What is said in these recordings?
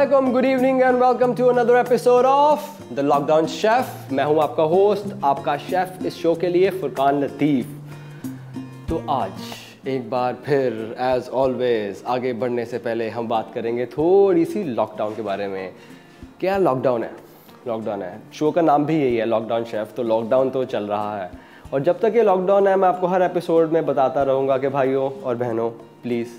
अस्सलामुअलैकुम, good evening and welcome to another episode of the lockdown chef. मैं हूं आपका होस्ट, आपका शेफ इस शो के लिए फुरकान लतीफ़। तो आज एक बार फिर एज ऑलवेज आगे बढ़ने से पहले हम बात करेंगे थोड़ी सी लॉकडाउन के बारे में। क्या लॉकडाउन है? लॉकडाउन है, शो का नाम भी यही है लॉकडाउन शेफ। तो लॉकडाउन तो चल रहा है और जब तक ये लॉकडाउन है मैं आपको हर एपिसोड में बताता रहूँगा कि भाइयों और बहनों प्लीज़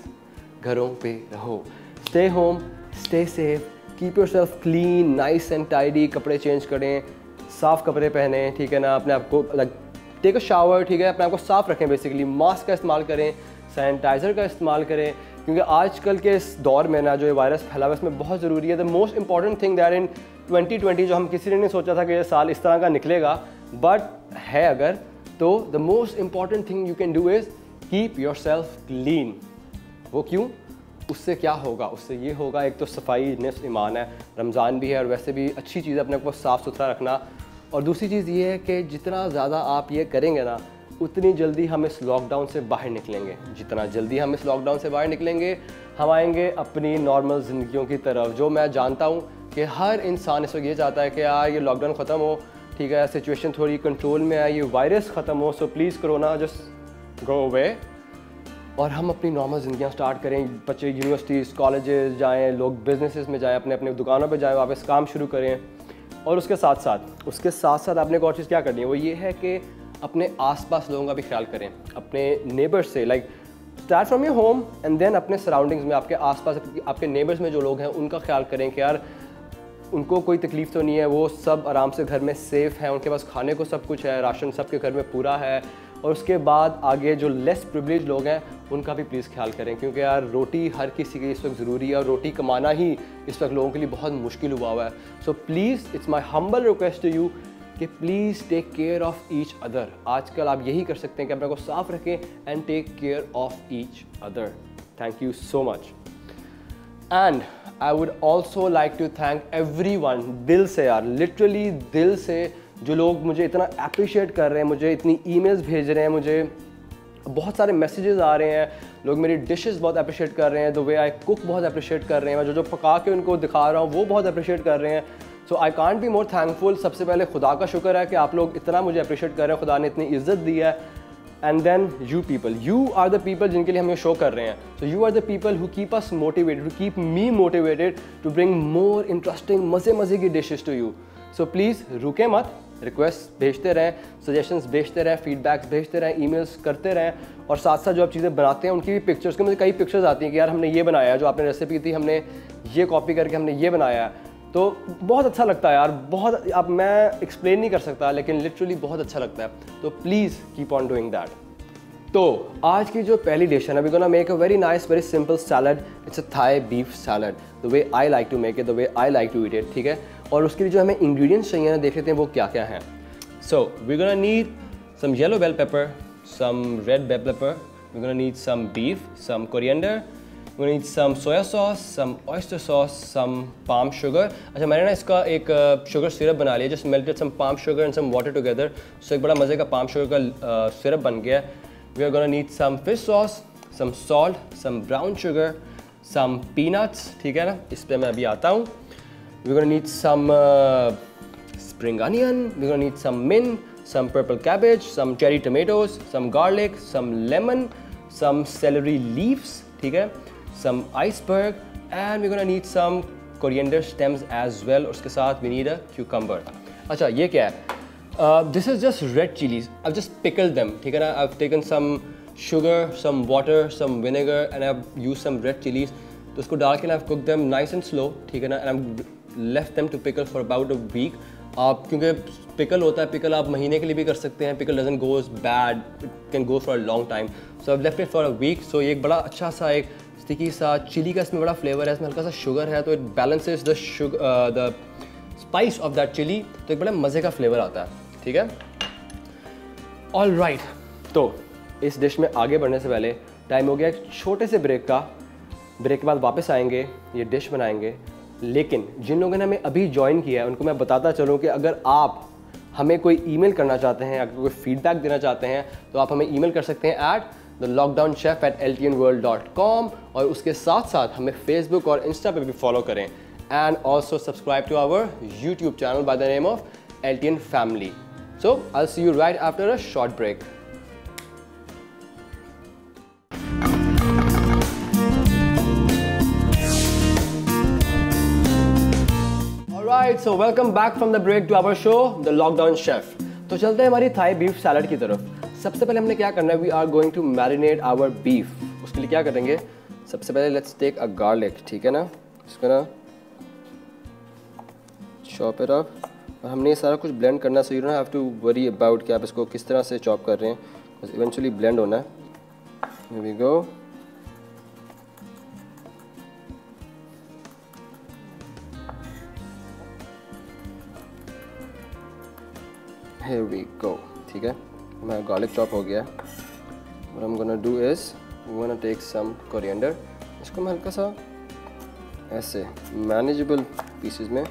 घरों पे रहो, stay home, stay safe, keep your self clean, nice and tidy. कपड़े चेंज करें, साफ़ कपड़े पहने, ठीक है ना, अपने आप को टेक अ शावर, ठीक है, अपने आप को साफ़ रखें। बेसिकली मास्क का इस्तेमाल करें, सैनिटाइज़र का इस्तेमाल करें, क्योंकि आजकल के इस दौर में ना जो ये वायरस फैला हुआ है इसमें बहुत ज़रूरी है। The most important thing that in 2020, जो हम किसी ने नहीं सोचा था कि ये साल इस तरह का निकलेगा, बट है अगर, तो the most important thing you can do is keep your self clean. वो क्यों? उससे क्या होगा? उससे ये होगा, एक तो सफाई निस्फ़ ईमान है, रमज़ान भी है और वैसे भी अच्छी चीज़ है अपने को साफ़ सुथरा रखना। और दूसरी चीज़ ये है कि जितना ज़्यादा आप ये करेंगे ना, उतनी जल्दी हम इस लॉकडाउन से बाहर निकलेंगे। जितना जल्दी हम इस लॉकडाउन से बाहर निकलेंगे, हम आएंगे अपनी नॉर्मल ज़िंदगियों की तरफ। जो मैं जानता हूँ कि हर इंसान इस वक्त ये चाहता है कि यार ये लॉकडाउन ख़त्म हो, ठीक है, सिचुएशन थोड़ी कंट्रोल में आए, ये वायरस ख़त्म हो, so please corona just go away और हम अपनी नॉर्मल ज़िंदगियाँ स्टार्ट करें। बच्चे यूनिवर्सिटीज़, कॉलेजेस जाएँ, लोग बिजनेसेस में जाएँ, अपने अपने दुकानों पे जाएँ, वापस काम शुरू करें। और उसके साथ साथ आपने एक और चीज़ क्या करनी है, वो ये है कि अपने आसपास लोगों का भी ख्याल करें, अपने नेबर्स से। Like start from your home and then अपने सराउंडिंग्स में, आपके आसपास आपके नेबर्स में जो लोग हैं उनका ख्याल करें कि यार उनको कोई तकलीफ़ तो नहीं है, वो सब आराम से घर में सेफ़ हैं, उनके पास खाने को सब कुछ है, राशन सबके घर में पूरा है। और उसके बाद आगे जो लेस प्रिविलेज लोग हैं उनका भी प्लीज़ ख्याल करें, क्योंकि यार रोटी हर किसी के इस वक्त ज़रूरी है और रोटी कमाना ही इस वक्त लोगों के लिए बहुत मुश्किल हुआ हुआ है। So please, it's my humble request to you कि please take care of each other. आजकल आप यही कर सकते हैं कि अपने को साफ़ रखें and take care of each other. Thank you so much. And I would also like to thank everyone, दिल से यार, लिटरली दिल से, जो लोग मुझे इतना अप्रिशिएट कर रहे हैं, मुझे इतनी ईमेल्स भेज रहे हैं, मुझे बहुत सारे मैसेजेस आ रहे हैं, लोग मेरी डिशेस बहुत अप्रिशिएट कर रहे हैं, द वे आई कुक बहुत अप्रिशिएट कर रहे हैं, मैं जो पका के उनको दिखा रहा हूँ वो बहुत अप्रिशिएट कर रहे हैं। So I can't be more thankful. सबसे पहले खुदा का शुक्र है कि आप लोग इतना मुझे अप्रिशिएट कर रहे हैं, खुदा ने इतनी इज्जत दी है। And then you people, you are the people जिनके लिए हम ये शो कर रहे हैं। So you are the people who keep us motivated, who keep me motivated to bring more interesting मज़े की dishes to you. So please रुके मत, रिक्वेस्ट भेजते रहें, सजेशंस भेजते रहें, फीडबैक्स भेजते रहें, ईमेल्स करते रहें। और साथ साथ जो आप चीज़ें बनाते हैं उनकी भी पिक्चर्स, के मुझे कई पिक्चर्स आती हैं कि यार हमने ये बनाया है, जो आपने रेसिपी थी हमने ये कॉपी करके हमने ये बनाया है। तो बहुत अच्छा लगता है यार, बहुत, अब मैं एक्सप्लेन नहीं कर सकता, लेकिन लिटरली बहुत अच्छा लगता है। तो please keep on doing that. तो आज की जो पहली डिश है ना, we gonna make a very nice, very simple salad. It's a Thai beef salad, the way I like to make it, the way I like to eat it, ठीक है। और उसके लिए जो हमें इंग्रेडिएंट्स चाहिए ना, देख लेते हैं वो क्या क्या हैं। So we gonna need some yellow bell pepper, some red bell pepper, we gonna need some beef, some coriander, we need some soya sauce, some oyster sauce, some palm sugar. अच्छा, मैंने ना इसका एक शुगर सिरप बना लिया, just melted some palm sugar and some water together, so एक बड़ा मज़े का पाम शुगर का सिरप बन गया है। We are going to need some fish sauce, some salt, some brown sugar, some peanuts, ठीक है ना, इस पे मैं अभी आता हूँ। We're going to need some spring onion, we're going to need some mint, some purple cabbage, some cherry tomatoes, some garlic, some lemon, some celery leaves, ठीक है, some iceberg, and we're going to need some coriander stems as well. उसके साथ we need a cucumber. अच्छा, ये क्या है? This is just red chilies. I've just pickled them. ठीक है ना? I've taken some sugar, some water, some vinegar, and I've used some red chilies. तो उसको डाल के ना I've cooked them nice and slow. ठीक है ना? And I've left them to pickle for about a week. आप क्योंकि पिकल होता है, पिकल आप महीने के लिए भी कर सकते हैं. Pickle doesn't goes bad. It can go for a long time. So I've left it for a week. So ये एक बड़ा अच्छा सा एक स्टिकी सा चिली का इसमें बड़ा फ्लेवर है, इसमें हल्का सा शुगर है, तो it balances the sugar, the spice of that chili. तो एक बड़ा मज़े का फ्लेवर आता है, ठीक है। ऑल राइट, तो इस डिश में आगे बढ़ने से पहले टाइम हो गया एक छोटे से ब्रेक का। ब्रेक के बाद वापस आएंगे, ये डिश बनाएंगे। लेकिन जिन लोगों ने हमें अभी ज्वाइन किया है उनको मैं बताता चलूँ कि अगर आप हमें कोई ईमेल करना चाहते हैं, अगर कोई फीडबैक देना चाहते हैं, तो आप हमें ईमेल कर सकते हैं @thelockdownchef@ltnworld.com। और उसके साथ साथ हमें फेसबुक और इंस्टा पे भी फॉलो करें and also subscribe to our YouTube channel by the name of LTN Family. So I'll see you right after a short break. Alright, so welcome back from the break to our show, The Lockdown Chef. तो चलते हैं हमारी Thai beef salad की तरफ। सबसे पहले हमने क्या करना है, we are going to marinate our beef. उसके लिए क्या करेंगे, सबसे पहले लेट्स टेक अ गार्लिक, ठीक है ना, इसको ना चॉप इट अप। और हमने ये सारा कुछ ब्लेंड करना, so you don't have to worry about कि आप इसको किस तरह से चॉप कर रहे हैं, बस इवेंचुअली ब्लेंड होना है। Here we go. Here we go, ठीक है, हमारा गार्लिक चॉप हो गया। What I'm gonna do is we wanna take some coriander। इसको मैं हल्का सा ऐसे मैनेजेबल पीसेस में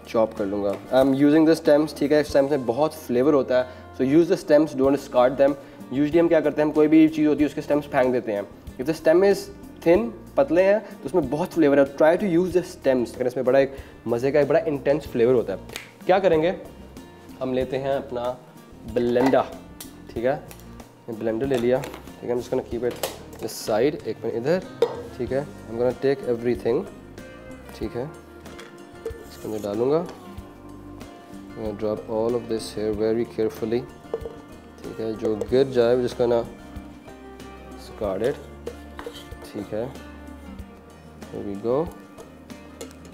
चॉप कर लूँगा। I am using the stems, ठीक है, स्टेम्स में बहुत फ्लेवर होता है, so use the stems, don't skirt them. Usually हम क्या करते हैं, हम कोई भी चीज़ होती है उसके स्टेम्स फेंक देते हैं। If the stem is thin, पतले हैं, तो उसमें बहुत फ्लेवर है। Try to use the stems, अगर इसमें बड़ा एक मज़े का एक बड़ा इंटेंस फ्लेवर होता है। क्या करेंगे, हम लेते हैं अपना ब्लेंडर, ठीक है, ब्लेंडर ले लिया, ठीक है। I'm just gonna keep it this side, एक मिनट इधर, ठीक है। I'm gonna take everything, ठीक है, इसके अंदर डालूँगा। I'm gonna drop all of this here very carefully, ठीक है, जो गिर जाए we're just gonna discard it, ठीक है। Here we go,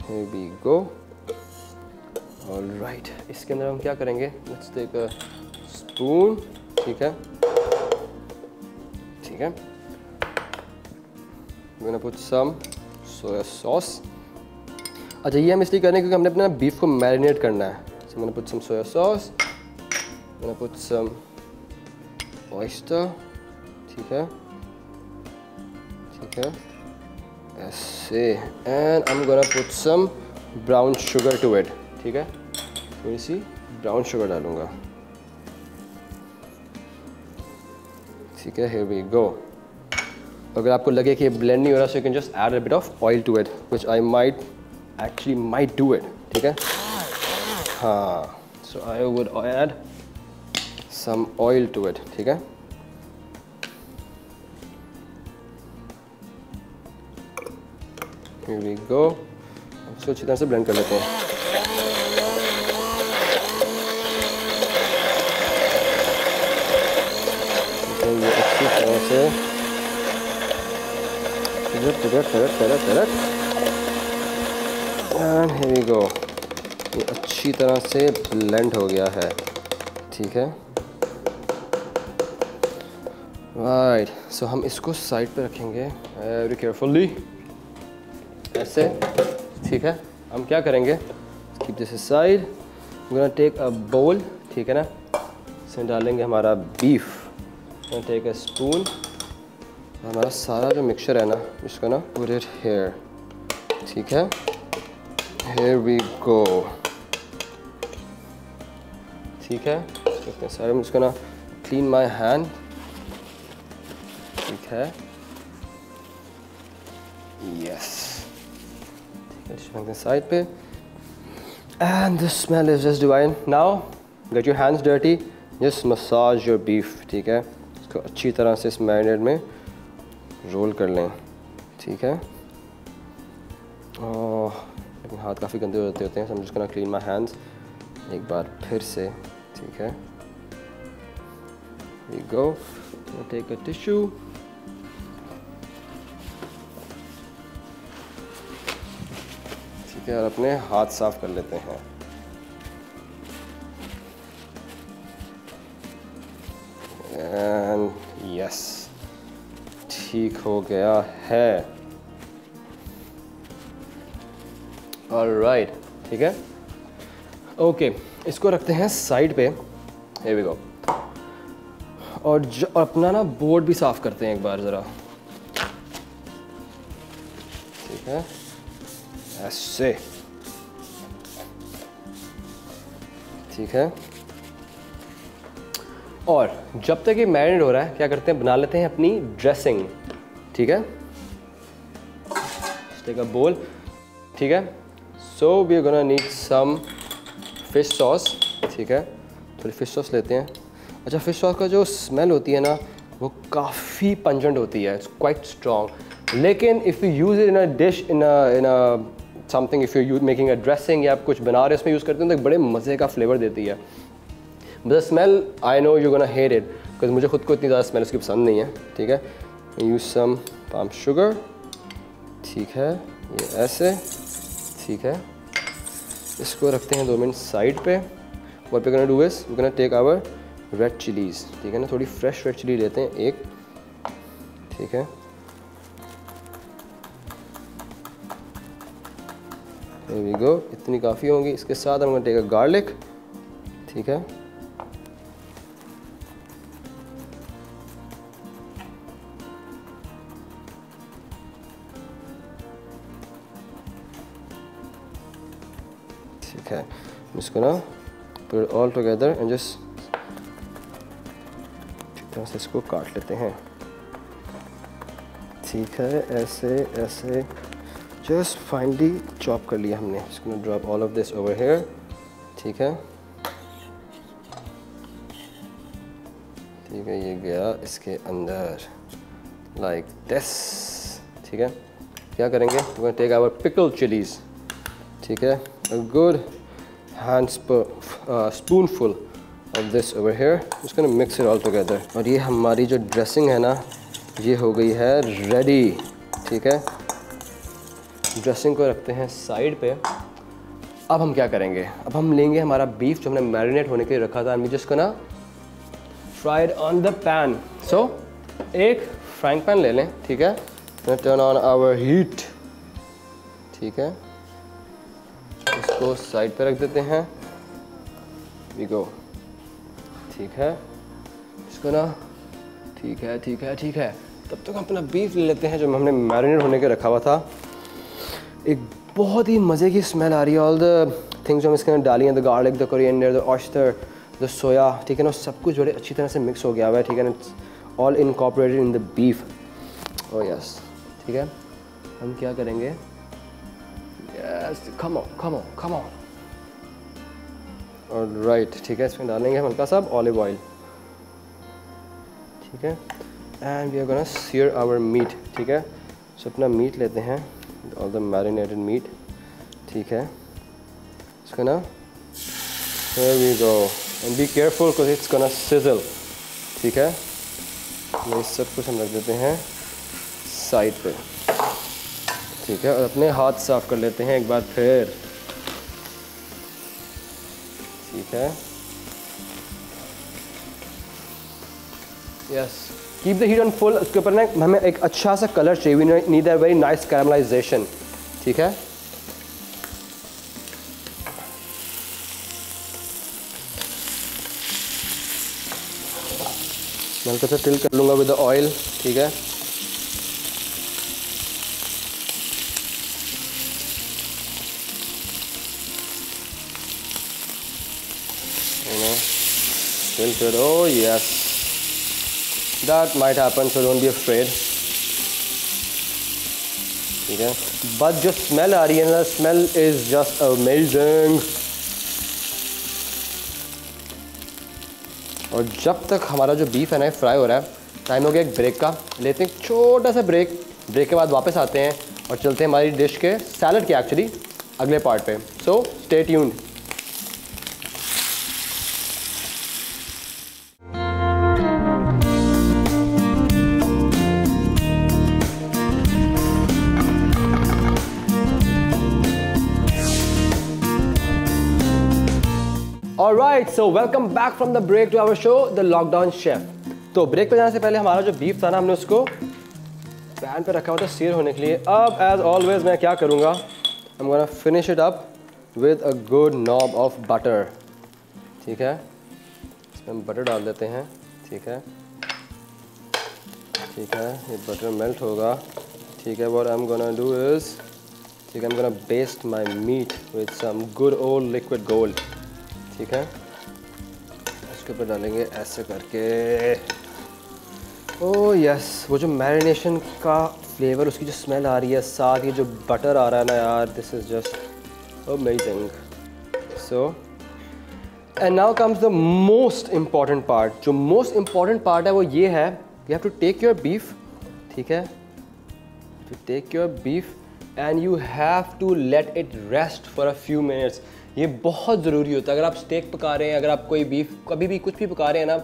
here we go। Alright, इसके अंदर हम क्या करेंगे, लेट्स टेक अ स्पून, ठीक है, ठीक है। I'm gonna put some soya sauce। अच्छा, ये हम इसलिए कर रहे हैं क्योंकि हमने अपना बीफ को मैरिनेट करना है। So I'm gonna put some soya sauce, I'm gonna put some oyster, ठीक है, ठीक है, ऐसे, and I'm gonna put some brown sugar to it, ठीक है, थोड़ी सी ब्राउन शुगर डालूंगा, ठीक है। Here we go। अगर आपको लगे कि ये ब्लेंड नहीं हो रहा, so you can just add a bit of oil to it, which I might do it, ठीक है। हाँ, so I would add some oil to it, ठीक है। Here we go। इसको अच्छी तरह से ब्लेंड कर लेते हैं। ये अच्छी तरह से एंड हियर वी गो, ये अच्छी तरह से ब्लेंड हो गया है, ठीक है। राइट, सो हम इसको साइड पे रखेंगे वेरी केयरफुली, ऐसे, ठीक है। हम क्या करेंगे, keep this side, we gonna take a bowl, ठीक है ना, इसमें डालेंगे हमारा बीफ, टेक अ स्पून, हमारा सारा जो मिक्सचर है ना, इसको ना पुट इट हेयर, ठीक है। हेयर वी गो, ठीक है, इतने सारे में इसको ना क्लीन माई हैंड, ठीक है, यस, ठीक है, साइड पे। And the smell is just divine. Now get your hands dirty, just massage your beef, ठीक है, इसको अच्छी तरह से इस मैरिनेट में रोल कर लें, ठीक है। लेकिन हाथ काफ़ी गंदे हो जाते हैं, so I'm just gonna clean my hands एक बार फिर से, ठीक है। We go, take a tissue, ठीक है, और अपने हाथ साफ कर लेते हैं। एंड यस, ठीक हो गया है। ऑलराइट, ठीक है, ओके, इसको रखते हैं साइड पे। Here we go। और अपना ना बोर्ड भी साफ करते हैं एक बार ज़रा, ठीक है, ऐसे, ठीक है। और जब तक ये मैरिनेट हो रहा है, क्या करते हैं, बना लेते हैं अपनी ड्रेसिंग, ठीक है। टेक अ बोल, ठीक है, so we are gonna need some fish sauce, ठीक है, थोड़ी फिश सॉस लेते हैं। अच्छा, फिश सॉस का जो स्मेल होती है ना वो काफ़ी पंजेंट होती है, इट्स क्वाइट स्ट्रॉन्ग। लेकिन if you use it in a dish, in a something, if you making a dressing या आप कुछ बना रहे उसमें यूज़ करते हैं तो एक बड़े मज़े का फ्लेवर देती है। But the smell I know you gonna hate it, because मुझे खुद को इतनी ज़्यादा स्मेल उसकी पसंद नहीं है, ठीक है। यूज़ सम पाम शुगर, ठीक है, ये ऐसे, ठीक है। इसको रखते हैं 2 मिनट साइड पे। What we gonna do is we gonna take our red chillies, ठीक है ना, थोड़ी फ्रेश रेड चिली लेते हैं एक, ठीक है। There we go, इतनी काफ़ी होंगी। इसके साथ हम गोना टेक अ गार्लिक, ठीक है। ठीक है, इसको ना put it all together and just ठीक तरह से इसको काट लेते हैं, ठीक है, ऐसे ऐसे जस्ट फाइनली चॉप कर लिया हमने। इसको drop all of this over here, ठीक है, ठीक है, ये गया इसके अंदर लाइक दिस, ठीक है। क्या करेंगे, we gonna take our pickled chillies, ठीक है, a good spoonful of this over here, just gonna mix it all together। और ये हमारी जो ड्रेसिंग है ना ये हो गई है रेडी, ठीक है। ड्रेसिंग को रखते हैं साइड पे। अब हम क्या करेंगे, अब हम लेंगे हमारा बीफ जो हमने मैरिनेट होने के लिए रखा था, just gonna fry it on the pan। so एक फ्राइंग पैन ले लें, ठीक है, turn on our heat, ठीक है, इसको साइड पे रख देते हैं, वी गो, ठीक है, इसको ना, ठीक है, ठीक है, ठीक है। तब तक हम अपना बीफ ले लेते हैं जो हमने मैरिनेट होने के रखा हुआ था। एक बहुत ही मज़े की स्मेल आ रही है, ऑल द थिंग्स जो हम इसके अंदर डाली हैं, the garlic, the coriander, the oyster, the soya, ठीक है ना, सब कुछ बड़े अच्छी तरह से मिक्स हो गया हुआ है, ठीक है ना, all incorporated in the beef. Oh yes, ठीक है। हम क्या करेंगे, Yes, come on, come on, come on. Alright, ठीक है, इसमें डालेंगे हम हल्का सा ऑलिव ऑयल, ठीक है, and we are gonna sear our meat, ठीक है। सो अपना मीट लेते हैं, ऑल द मैरिनेटेड मीट, ठीक है, इसको ना, here we go, and be careful because it's gonna sizzle, ठीक है। ये सब कुछ हम रख देते हैं साइड पे, ठीक है, और अपने हाथ साफ कर लेते हैं एक बार फिर, ठीक है। Yes, keep the heat on full. उसके ऊपर ना हमें एक अच्छा सा कलर चाहिए, we need a very nice caramelisation, ठीक है। मैं हल्का सा टिल कर लूँगा विद द ऑयल, ठीक है। Tilted, oh yes, that might happen, so don't be afraid, ठीक है। बट जो स्मेल आ रही है ना, स्मेल इज जस्ट अमेजिंग। और जब तक हमारा जो बीफ है ना फ्राई हो रहा है, टाइम हो गया एक ब्रेक का, लेते हैं छोटा सा ब्रेक। ब्रेक के बाद वापस आते हैं और चलते हैं हमारी डिश के सैलड के एक्चुअली अगले पार्ट पे। सो stay tuned. Alright, so welcome back from the break to our show, The Lockdown Chef। तो ब्रेक पे जाने से पहले हमारा जो बीफ था ना, हमने उसको पैन पे रखा हुआ था सीर होने के लिए। अब एज ऑलवेज मैं क्या करूँगा, I'm gonna finish it up with a good knob of butter, ठीक है। इसमें हम बटर डाल देते हैं, ठीक है, ठीक है। ये बटर मेल्ट होगा, ठीक है। What I'm gonna do is, ठीक है, I'm gonna baste my meat with some good old liquid gold, ठीक है। इसके ऊपर डालेंगे ऐसे करके। ओह यस, वो जो मैरिनेशन का फ्लेवर, उसकी जो स्मेल आ रही है, साथ ये जो बटर आ रहा है ना यार, this is just Amazing. So, and now comes the most important part. जो most important part है वो ये है, you have to take your beef, ठीक है? To take your beef and you have to let it rest for a few minutes. ये बहुत ज़रूरी होता है. अगर आप स्टेक पका रहे हैं, अगर आप कोई बीफ कभी भी कुछ भी पका रहे हैं ना,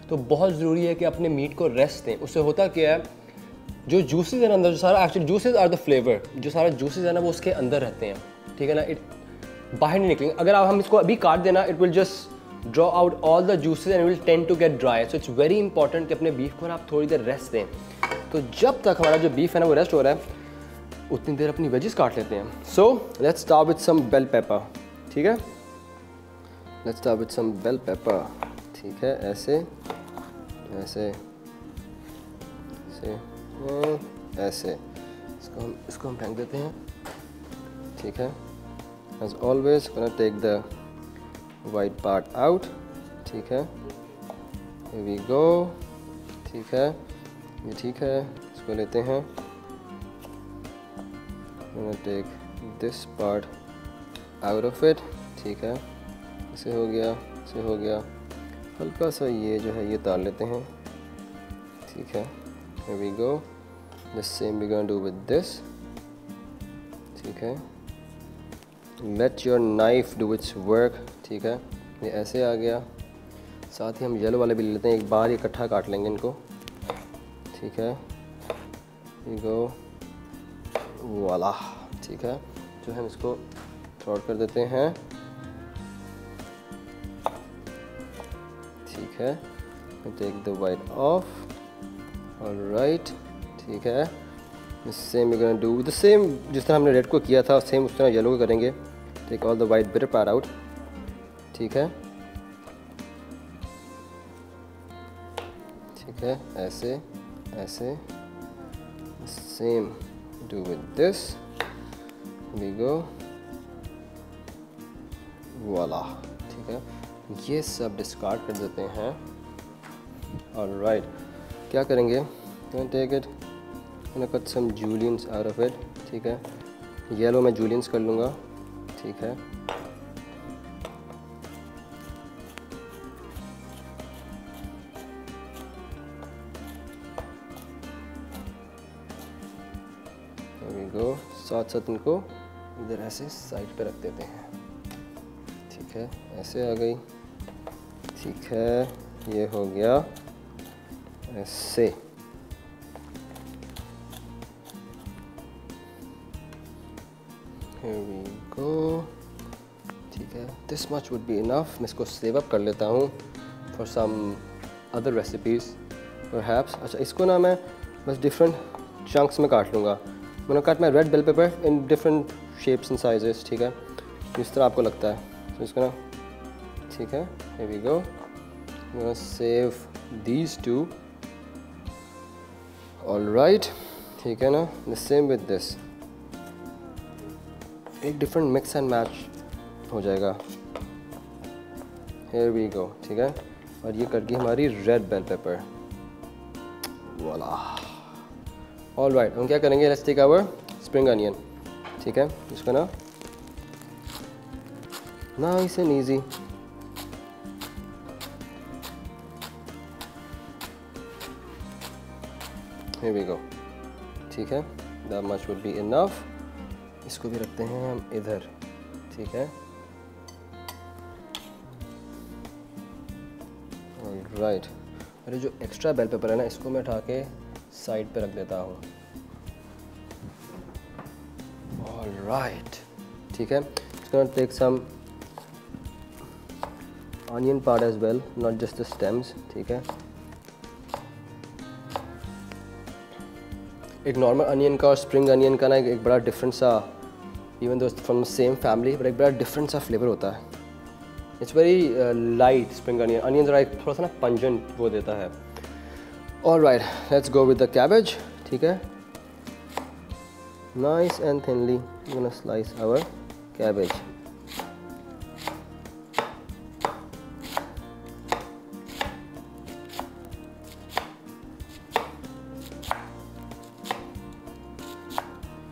तो बहुत ज़रूरी है कि अपने मीट को रेस्ट दें. उससे होता क्या है, जो जूसेस है ना अंदर, जो सारा actually juices are the flavour, जो सारा जूसेस है ना वो उसके अंदर रहते हैं, ठीक है ना, इट बाहर नहीं निकलेंगे. अगर आप हम इसको अभी काट देना, it will just draw out all the juices and will tend to get dry. So it's very important कि अपने बीफ को ना आप थोड़ी देर रेस्ट दें. तो जब तक हमारा जो बीफ है ना वो रेस्ट हो रहा है, उतनी देर अपनी वेजिस काट लेते हैं. So let's start with some bell pepper, ठीक है. Let's start with some bell pepper, ठीक है. ऐसे ऐसे ऐसे इसको हम फेंक देते हैं, ठीक है. As always gonna take the white part out, ठीक है. Here we go, ठीक है, ये ठीक है. इसको लेते हैं, gonna take this part out of it, ठीक है. इसे हो गया, इसे हो गया. हल्का सा ये जो है ये उतार लेते हैं, ठीक है. Here we go. The same we're gonna do with this. ठीक है. Let your knife do its work. ठीक है. ये ऐसे आ गया. साथ ही हम येलो वाले भी ले लेते हैं, एक बार इकट्ठा काट लेंगे इनको, ठीक है. Here we go. वाला, ठीक है. जो हम इसको थ्रो आउट कर देते हैं, ठीक है. Take the white off. Alright, ठीक है. Same we're gonna do the same, जिस तरह हमने रेड को किया था सेम उस तरह येलो को करेंगे. Take all the white bitter part out, ठीक है, ठीक है. ऐसे ऐसे. Same do with this. We go, voila, ठीक है. ये सब डिस्कार्ड कर देते हैं. ऑलराइट, क्या करेंगे, take it, cut some juliennes out of it, ठीक है. येलो में जूलियंस कर लूँगा, ठीक है. There we go. साथ साथ इनको इधर ऐसे साइड पे रख देते हैं, ठीक है. ऐसे आ गई, ठीक है. ये हो गया ऐसे. Here we go, ठीक है. This much would be enough. मैं इसको सेव अप कर लेता हूँ for some other recipes perhaps. अच्छा, इसको ना मैं बस डिफरेंट चंक्स में काट लूँगा. मैंने काट मैं red bell pepper in different shapes and sizes, ठीक है, जिस तरह आपको लगता है. तो इसको ना, ठीक है. Here we go. I'm gonna save these two. Alright, ठीक है ना. The same with this. एक डिफरेंट मिक्स एंड मैच हो जाएगा. Here we go, ठीक है. और ये कट गई हमारी रेड बेल पेपर, वाला. Alright, हम क्या करेंगे, let's take our spring onion, ठीक है. इसको ना nice and easy. Here we go, ठीक है. That much would be enough. इसको भी रखते हैं हम इधर, ठीक है. Alright. अरे जो एक्स्ट्रा बेल पेपर है ना, इसको मैं उठा के साइड पे रख देता हूँ. Alright, ठीक है. It's gonna take some onion part as well, not just the stems, ठीक है. एक नॉर्मल अनियन का और स्प्रिंग अनियन का ना एक बड़ा डिफरेंट सा, even though from same family, but एक बड़ा डिफरेंट सा फ्लेवर होता है. It's very light spring onion. Onion ज़रा एक थोड़ा सा ना पंजेंट वो देता है. Alright, let's go with the cabbage, ठीक है. Nice and thinly gonna slice our cabbage.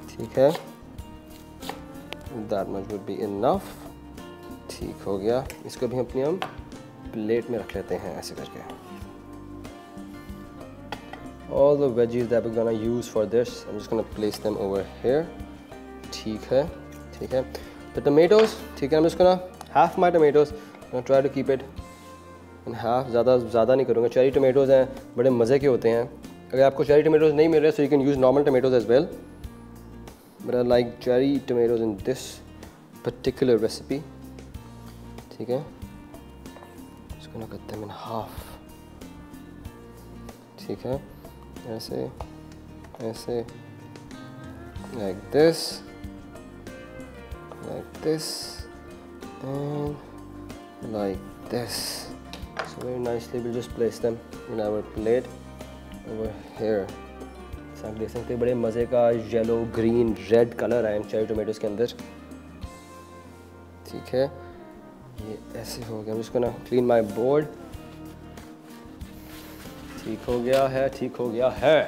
ठीक है. That much would be enough. ठीक हो गया। इसको भी अपनी हम प्लेट में रख लेते हैं ऐसे करके। All the veggies that we gonna use for this, I am just gonna place them over here. ठीक है, ठीक है। द टमेटोज, ठीक है, I am just gonna half my tomatoes, try to keep it in half. ज़्यादा नहीं करूँगा। Cherry tomatoes हैं, बड़े मज़े के होते हैं। अगर आपको चेरी टमेटोज़ नहीं मिल रहे so you can use normal tomatoes as well, but I like cherry tomatoes in this particular recipe. ठीक है, इसको ना करते हैं इन हाफ। ठीक है, ऐसे ऐसे, like this and like this. So very nicely we'll just place them in our plate over here. आप देख सकते हैं बड़े मज़े का येलो, ग्रीन, रेड कलर है इन चेरी टोमेटोज़ के अंदर। ठीक है, ये ऐसे हो गया। इसको ना क्लीन माई बोर्ड। ठीक हो गया है, ठीक हो गया है।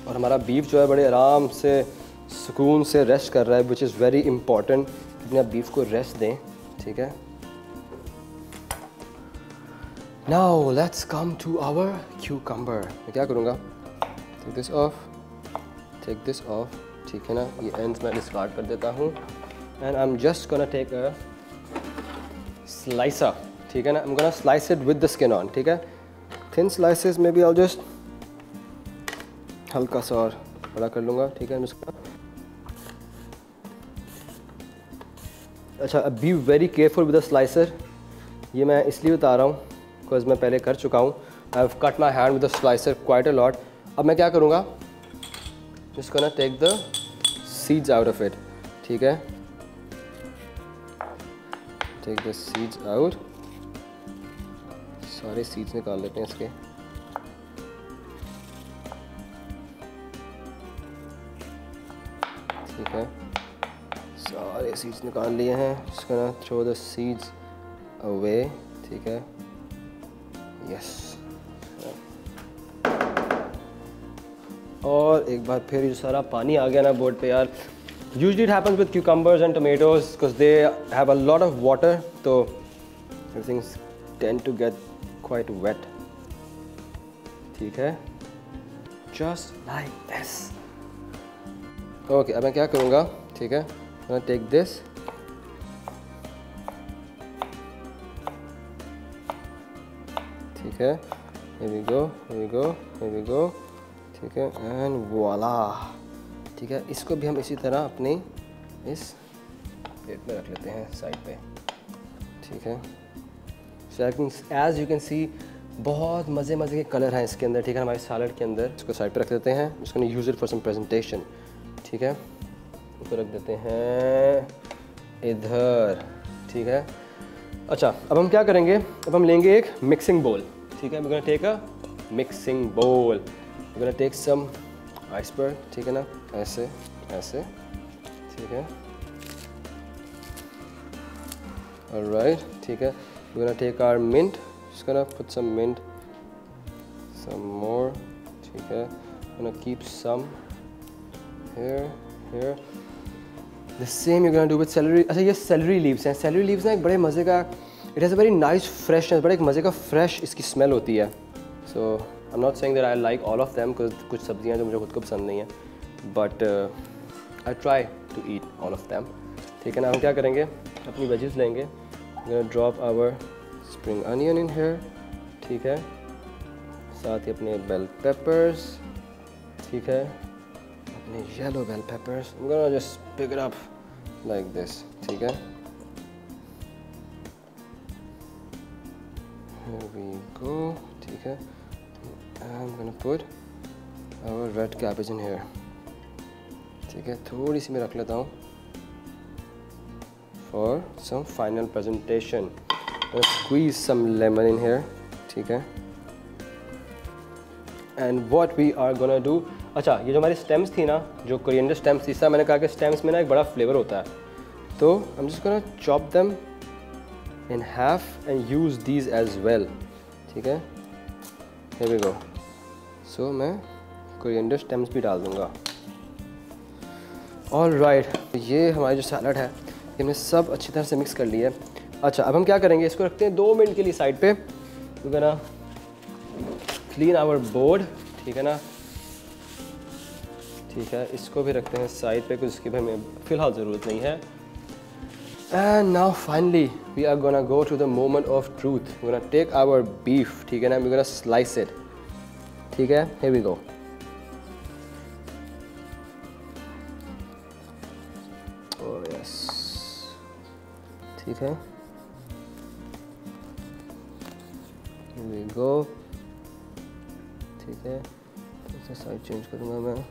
और हमारा बीफ जो है बड़े आराम से, सुकून से रेस्ट कर रहा है, विच इज़ वेरी इंपॉर्टेंट। अपने आप बीफ को रेस्ट दें। ठीक है, now let's come to our cucumber. मैं क्या करूँगा, टेक दिस ऑफ, ठीक है ना। ये एंड्स मैं डिस्कार्ड कर देता हूँ and I am just gonna take a slicer. ठीक है ना, I am gonna slice it with the skin on. ठीक है, थिन स्लाइसेस में भी आई जस्ट हल्का सा और बड़ा कर लूँगा। ठीक है, इसका अच्छा, be very careful with the slicer. ये मैं इसलिए बता रहा हूँ बिकॉज मैं पहले कर चुका हूँ। I have cut my hand with the slicer quite a lot. अब मैं क्या करूँगा, just gonna take the seeds out of it. ठीक है, टेक द सीड्स आउट, सारे सीड्स निकाल लेते हैं इसके। ठीक है, सारे सीड्स निकाल लिए हैं। इसको ना थ्रो द सीड्स अवे। ठीक है, यस। और एक बार फिर ये सारा पानी आ गया ना बोर्ड पे यार। Usually it happens with cucumbers and tomatoes because they have a lot of water, तो everything's tend to get quite wet. ठीक है, जस्ट लाइक दिस। ओके, अब मैं क्या करूँगा, ठीक है, मैं टेक दिस, ठीक है, here we go, here we go, here we go, ठीक है, एंड वॉला। ठीक है, इसको भी हम इसी तरह अपने इस प्लेट में रख लेते हैं साइड पे। ठीक है, एज यू कैन सी बहुत मज़े के कलर हैं इसके अंदर। ठीक है, हमारे सैलड के अंदर। इसको साइड पे रख देते हैं। इसको use it for some presentation. ठीक है, इसको रख देते हैं इधर। ठीक है, अच्छा, अब हम क्या करेंगे, अब हम लेंगे एक मिक्सिंग बोल। ठीक है, we gonna take a mixing bowl, we gonna take some iceberg. ठीक है ना, ऐसे ऐसे। ठीक है, ऑलराइट। ठीक है, we gonna take our mint, just gonna put some mint, some more. ठीक है, gonna keep some here the same you're gonna do with celery। अच्छा, ये celery leaves हैं। celery leaves ना एक बड़े मज़े का, it has a very nice freshness, बड़े एक मज़े का fresh इसकी smell होती है। so I'm not saying that I like all of them because कुछ सब्जियाँ जो मुझे खुद को पसंद नहीं है, but I try to eat all of them। ठीक है ना, हम क्या करेंगे, अपनी वेजेस लेंगे, we're gonna drop our spring onion in here। ठीक है, साथ ही अपने bell peppers। ठीक है, yellow bell peppers। I'm gonna just pick it up like this। ठीक है, here we go। ठीक है, I'm gonna put our red cabbage in here। ठीक है, थोड़ी सी मैं रख लेता हूँ for some final presentation। Let's squeeze some lemon in here। ठीक है, and what we are gonna do, अच्छा, ये जो हमारी स्टेम्स थी ना, जो कोरिएंडर स्टेम्स थी, इसका मैंने कहा कि स्टेम्स में ना एक बड़ा फ्लेवर होता है, तो I am just gonna chop them in half and use these as well. ठीक है, हियर वी गो। सो मैं कोरिएंडर स्टेम्स भी डाल दूँगा। ऑलराइट, ये हमारी जो सैलड है ये हमने सब अच्छी तरह से मिक्स कर लिया है। अच्छा, अब हम क्या करेंगे, इसको रखते हैं 2 मिनट के लिए साइड पे। तो ना क्लीन आवर बोर्ड, ठीक है ना, ठीक है, इसको भी रखते हैं साइड पे, कुछ इसकी भी हमें फ़िलहाल ज़रूरत नहीं है। And now finally we are gonna go to the moment of truth. We gonna take our beef, ठीक है ना, वी गोना स्लाइस इट, ठीक है, here we go. Oh yes, ठीक है, हियर वी गो, ठीक है, तो साइड चेंज करूँगा मैं।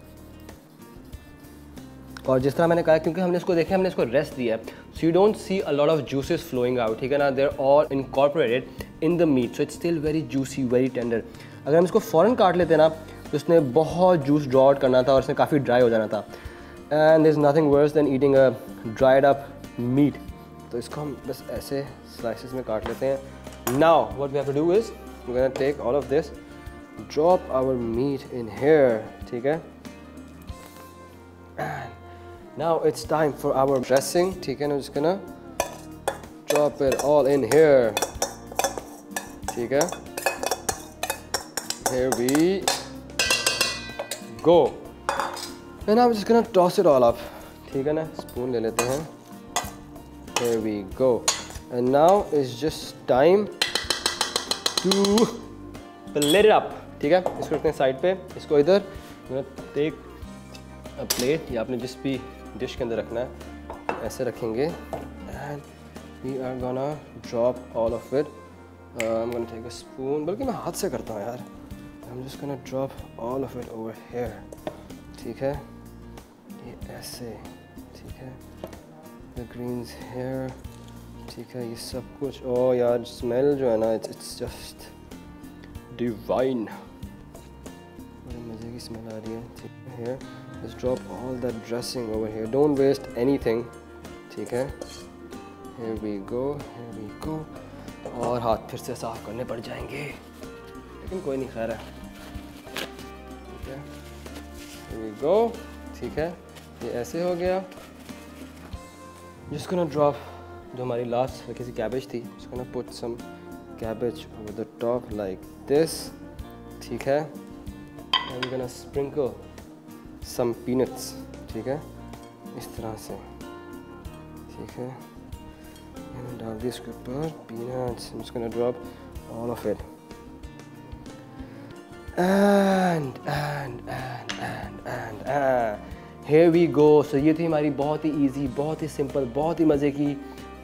और जिस तरह मैंने कहा, क्योंकि हमने इसको देखा, हमने इसको रेस्ट दिया है, so you don't see a lot of juices flowing out, ठीक है ना, they are all incorporated in the meat, so it's still very juicy, very tender. अगर हम इसको फ़ौरन काट लेते ना तो इसने बहुत जूस ड्रॉ आउट करना था और इसमें काफ़ी ड्राई हो जाना था। And there is nothing worse than eating a dried up meat. तो इसको हम बस ऐसे स्लाइसेस में काट लेते हैं। Now what we have to do is we gonna take all of this, drop our meat in here, ठीक है। Now it's time for our dressing, ठीक है ना, just gonna drop it all in here, ठीक है, here we go, and I'm just gonna toss it all up, ठीक है ना, स्पून ले लेते हैं, here we go, and now it's just time to plate it up, ठीक है। इसको रखते हैं साइड पे, इसको इधर टेक अ प्लेट, या आपने जिस भी डिश के अंदर रखना है ऐसे रखेंगे, and we are gonna drop all of it. I am gonna take a spoon, बल्कि मैं हाथ से करता हूँ यार, I am just gonna drop all of it over here, ठीक है, ये ऐसे, ठीक है, द ग्रीन्स हियर, ठीक है, ये सब कुछ। ओ यार, स्मेल जो है ना, इट्स जस्ट डिवाइन, बड़ी मज़े की स्मेल आ रही है, ठीक है। Here let's drop all that dressing over here, don't waste anything, ठीक है, here we go, और हाथ फिर से साफ करने पड़ जाएंगे, लेकिन कोई नहीं, खैर है, ठीक है, here we go, ठीक है, ये ऐसे हो गया। just gonna drop जो हमारी लास्ट रखी सी कैबेज थी, just gonna put some cabbage over the top like this, ठीक है, and we're gonna sprinkle some peanuts, ठीक है, इस तरह से, ठीक है, मैंने डाल दी इसके ऊपर peanuts, I'm just gonna drop all of it, and here we go। so ये थी हमारी बहुत ही easy, बहुत ही simple, बहुत ही मज़े की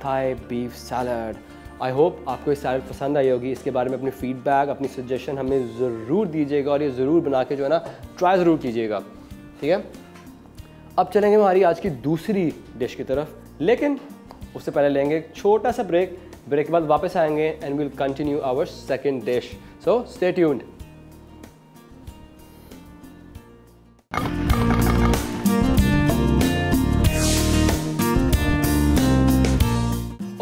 Thai beef salad. I hope आपको ये सैलड पसंद आई होगी। इसके बारे में अपनी फीडबैक, अपनी सजेशन हमें ज़रूर दीजिएगा, और ये ज़रूर बना के जो है ना ट्राई ज़रूर कीजिएगा, ठीक है। अब चलेंगे हमारी आज की दूसरी डिश की तरफ, लेकिन उससे पहले लेंगे एक छोटा सा ब्रेक के बाद वापस आएंगे and will continue our second dish, so stay tuned.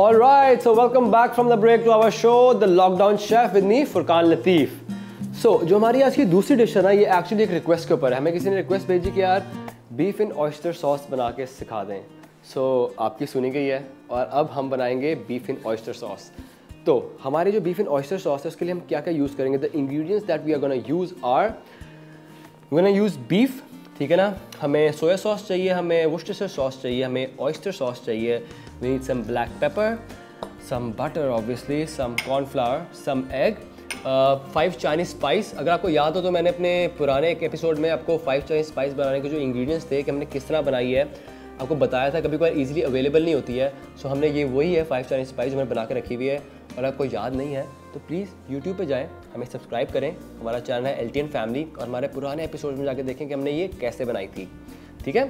Alright, so welcome back from the break to our show, The Lockdown Chef with me, Furqan Latif. जो हमारी आज की दूसरी डिश है ना, ये एक्चुअली एक रिक्वेस्ट के ऊपर है। हमें किसी ने रिक्वेस्ट भेजी कि यार बीफ इन ऑयस्टर सॉस बना के सिखा दें। आपकी सुनी गई है, और अब हम बनाएंगे बीफ इन ऑयस्टर सॉस। तो हमारी जो बीफ इन ऑयस्टर सॉस है उसके लिए हम क्या क्या यूज़ करेंगे, the ingredients that we are gonna use are, we gonna use beef, ठीक है ना, हमें सोया सॉस चाहिए, हमें वर्सेस्टर सॉस चाहिए, हमें ऑयस्टर सॉस चाहिए, we need some black pepper, some butter obviously, some cornflour, some egg, 5 Chinese spice. अगर आपको याद हो तो मैंने अपने पुराने एक एपिसोड में आपको 5 चाइनीज़ स्पाइस बनाने के जो इंग्रेडिएंट्स थे कि हमने किस तरह बनाई है आपको बताया था। कभी कभार इजीली अवेलेबल नहीं होती है, सो हमने ये वही है 5 चाइनीज़ स्पाइस जो मैंने बना के रखी हुई है। और आपको याद नहीं है तो प्लीज़ यूट्यूब पे जाएं, हमें सब्सक्राइब करें, हमारा चैनल है LTN फैमिली, और हमारे पुराने एपिसोड में जाके देखें कि हमने ये कैसे बनाई थी, ठीक है।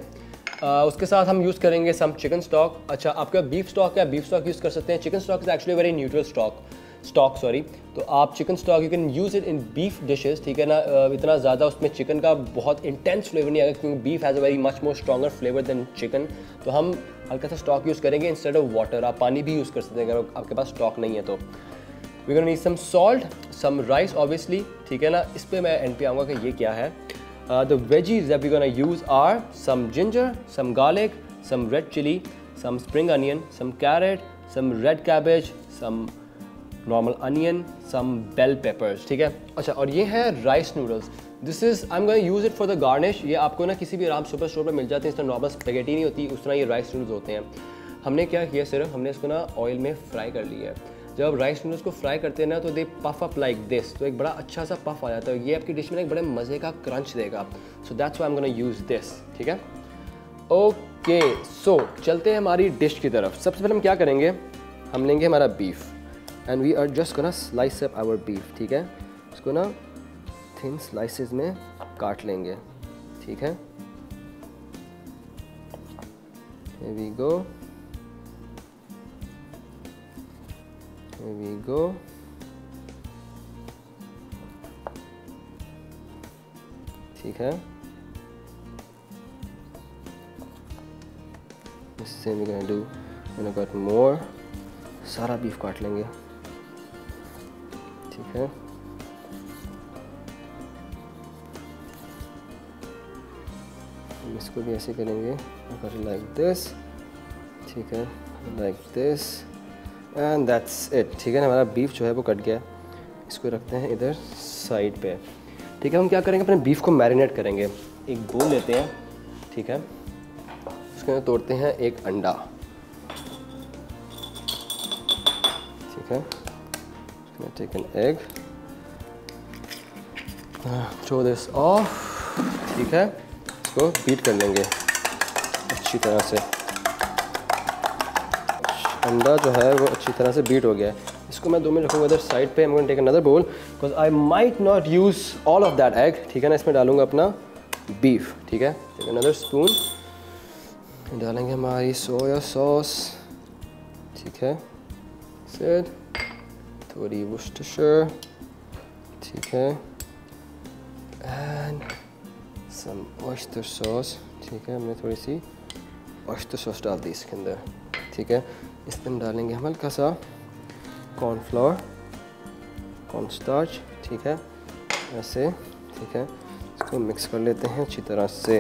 उसके साथ हम यूज़ करेंगे सम चिकन स्टॉक। अच्छा, आपका बीफ स्टॉक है, बीफ स्टॉक यूज़ कर सकते हैं। Chicken stock is actually very neutral stock sorry. तो आप chicken stock you can use it in beef dishes, ठीक है ना। इतना ज़्यादा उसमें चिकन का बहुत इंटेंस फ्लेवर नहीं आएगा, क्योंकि beef has a very much more stronger flavour than chicken. तो हम हल्का सा स्टॉक यूज़ करेंगे इंस्टेड ऑफ वाटर। आप पानी भी यूज़ कर सकते हैं अगर आपके पास स्टॉक नहीं है तो। We gonna need some salt, some rice obviously, ठीक है ना। इस पर मैं एंड पे आऊँगा कि ये क्या है। The veggies that we're gonna use are some ginger, some garlic, some red chili, some spring onion, some carrot, some red cabbage, some normal onion, some bell peppers, ठीक है। अच्छा, और ये है rice noodles. This is I am going use it for the garnish. ये आपको ना किसी भी आराम सुपर स्टोर पर मिल जाते हैं। इस तरह नॉर्मल स्पेगेटी नहीं होती, उस तरह ये राइस नूडल्स होते हैं। हमने क्या किया, सिर्फ हमने इसको ना ऑयल में फ्राई कर लिया है। जब आप राइस नूडल्स को फ्राई करते हैं ना, तो दे पफ अप लाइक दिस, तो एक बड़ा अच्छा सा पफ आ जाता है। ये आपकी डिश में ना एक बड़े मज़े का क्रंच देगा। So that's why I am gonna use this, ठीक है। ओके, सो चलते हैं हमारी डिश की तरफ। सबसे पहले हम क्या करेंगे, हम लेंगे हमारा beef and we are just gonna slice up our beef, ठीक है। इसको ना थिन स्लाइसेस में काट लेंगे, ठीक है। Here we go, here we go, ठीक है। इससे we gonna do, gonna got more, सारा बीफ काट लेंगे, ठीक है। हम इसको भी ऐसे करेंगे, लाइक दिस, ठीक है, like this and that's it, ठीक है ना। हमारा बीफ जो है वो कट गया। इसको रखते हैं इधर साइड पे, ठीक है। हम क्या करेंगे, अपने बीफ को मैरिनेट करेंगे। एक बोल लेते हैं, ठीक है। उसके अंदर तोड़ते हैं एक अंडा, ठीक है। Take an egg, throw this off, ठीक है। इसको बीट कर लेंगे अच्छी तरह से। अंडा जो है वो अच्छी तरह से बीट हो गया है। इसको मैं 2 मिनट रखूँगा इधर साइड पे। I'm going to take another bowl because I might not use all of that egg, ठीक है ना। इसमें डालूंगा अपना बीफ, ठीक है। Take another spoon, डालेंगे हमारी सोया सॉस, ठीक है। सेट थोड़ी वर्सेस्टरशायर, ठीक है, एंड सम ऑयस्टर सॉस, ठीक है। हमने थोड़ी सी ऑयस्टर सॉस डाल दी इसके अंदर, ठीक है। इसमें हम डालेंगे हम हल्का सा कॉर्नफ्लोर, कॉर्नस्टार्च, ठीक है, ऐसे, ठीक है। इसको मिक्स कर लेते हैं अच्छी तरह से।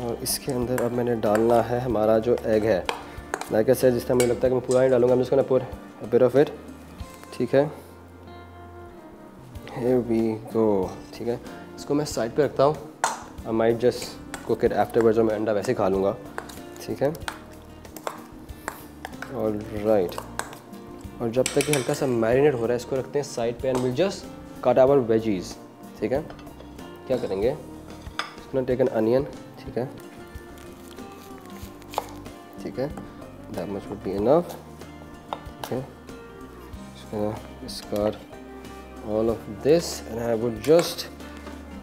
और इसके अंदर अब मैंने डालना है हमारा जो एग है। लाइक ऐसे जिस तरह मुझे लगता है कि मैं पूरा नहीं डालूंगा, मैं इसको ना पूरा अ बिट ऑफ इट, ठीक है। Here we go, ठीक है। इसको मैं साइड पे रखता हूँ। I might just cook it afterwards, और मैं अंडा वैसे खा लूँगा, ठीक है। ऑल राइट, और जब तक ये हल्का सा मैरिनेट हो रहा है, इसको रखते हैं साइड पे and will just cut our veggies, ठीक है। क्या करेंगे, इसको टेक एन अनियन, ठीक है, ठीक है। That much would be enough, ठीक है। इसको discard all of this and I would just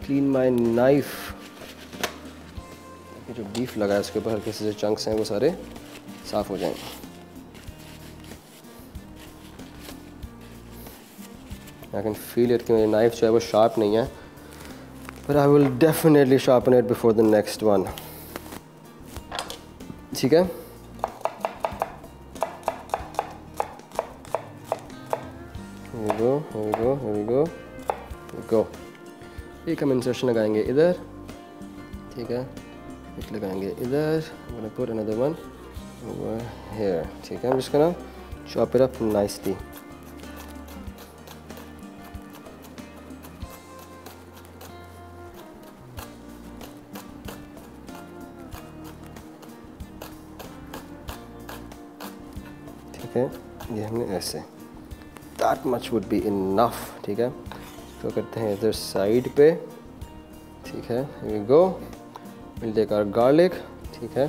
clean my knife। जो बीफ लगा है इसके ऊपर हल्के से जो चंक्स हैं वो सारे साफ हो जाएंगे। I can feel it कि मेरी नाइफ जो है वो शार्प नहीं है, but I will definitely sharpen it before the next one, ठीक है। Here we go, here we go, here we go, here we go। एक हम इंसर्शन लगाएंगे इधर, ठीक है। एक लगाएंगे इधर। I'm gonna put another one over here, ठीक है। I'm just gonna chop it up nicely। ठीक है, ये हमने ऐसे, that much would be enough, ठीक है। तो करते हैं इधर साइड पे, ठीक है। Here we go, we'll take our garlic, ठीक है।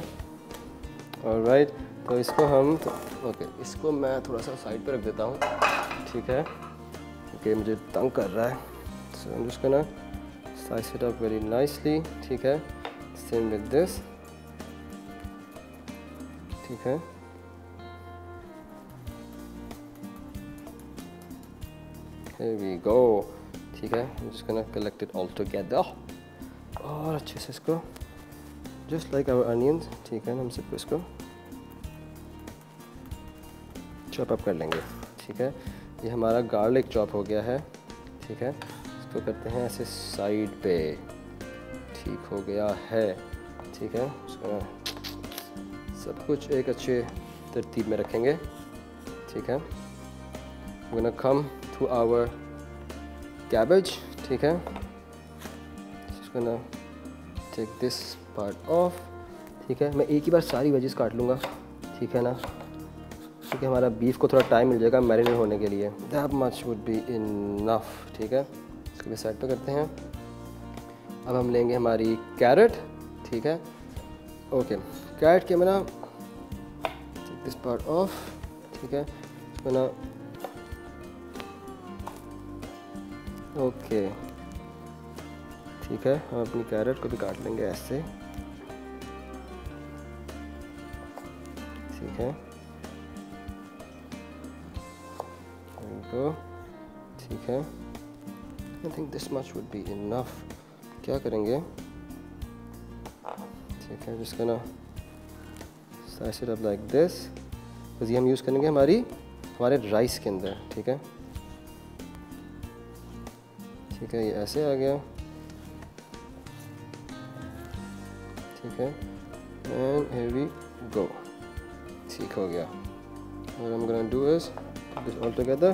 Alright, तो इसको हम ओके, इसको मैं थोड़ा सा साइड पे रख देता हूँ, ठीक है, क्योंकि मुझे तंग कर रहा है। So I'm just gonna slice it up very nicely, ठीक है। Same with this, ठीक है। Here we go, ठीक है। I'm just gonna collect it all together और अच्छे से इसको just like our onions, ठीक है ना। हम सबको इसको चॉप अप कर लेंगे, ठीक है। ये हमारा गार्लिक चॉप हो गया है, ठीक है। इसको करते हैं ऐसे साइड पे, ठीक हो गया है। ठीक है, उसका सब कुछ एक अच्छे तरतीब में रखेंगे। ठीक है, we're gonna come to our cabbage। ठीक है, just gonna take this part off। ठीक है, मैं एक ही बार सारी वेजिस काट लूँगा। ठीक है ना, क्योंकि हमारा बीफ को थोड़ा टाइम मिल जाएगा मैरिनेट होने के लिए। That much would be enough. ठीक है, इसको भी साइड पे करते हैं। अब हम लेंगे हमारी कैरेट। ठीक है, ओके, कैरेट के ना टेक दिस पार्ट ऑफ। ठीक है, इसको ना ओके। ठीक है, हम अपनी कैरेट को भी काट लेंगे ऐसे। ठीक है, तो ठीक है, I think this much would be enough. क्या करेंगे, ठीक है, जिसका ना slice it up like this, because ये हम यूज़ करेंगे हमारे राइस के अंदर। ठीक है, ठीक है, ये ऐसे आ गया। ठीक है, एंड हियर वी गो। ठीक हो गया। What I'm gonna do is put this all together।